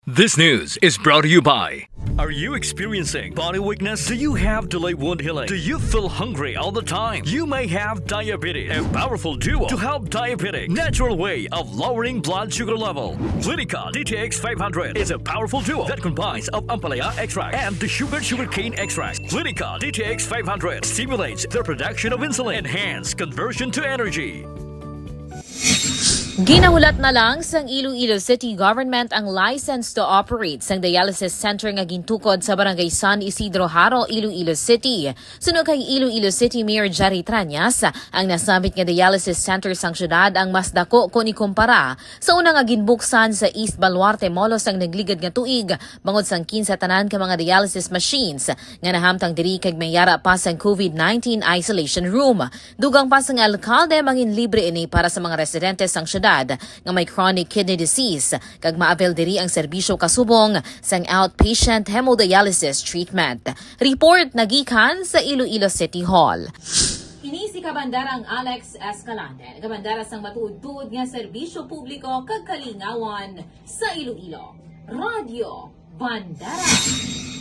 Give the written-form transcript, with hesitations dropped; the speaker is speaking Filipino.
This news is brought to you by... Are you experiencing body weakness? Do you have delayed wound healing? Do you feel hungry all the time? You may have diabetes. A powerful duo to help diabetic. Natural way of lowering blood sugar level. Clinica DTX 500 is a powerful duo that combines of ampalaya extract and the sugarcane extract. Clinica DTX 500 stimulates the production of insulin. Enhance conversion to energy. Ginahulat na lang sang Iloilo City Government ang license to operate sang dialysis center nga gintukod sa Barangay San Isidro, Haro, Iloilo City. Suno kay Iloilo City Mayor Jerry Trañas, ang nasabit nga dialysis center sang syudad ang mas dako kung ikumpara sa una nga ginbuksan sa East Baluarte Molos ang nagligad nga tuig bangod sang 15 tanan ka mga dialysis machines nga nahamtang diri kag mayara pa sang COVID-19 isolation room. Dugang pa sang alkalde mangin libre ini para sa mga residente sang syudad nga may chronic kidney disease kag maavel diri ang serbisyo kasubong sang outpatient hemodialysis treatment. Report nagikan sa Iloilo City Hall. Kini si Kabandarang Alex Escalante, kabandara sang matuod-tuod nga serbisyo publiko kag kalingawan sa Iloilo. Radyo Bandera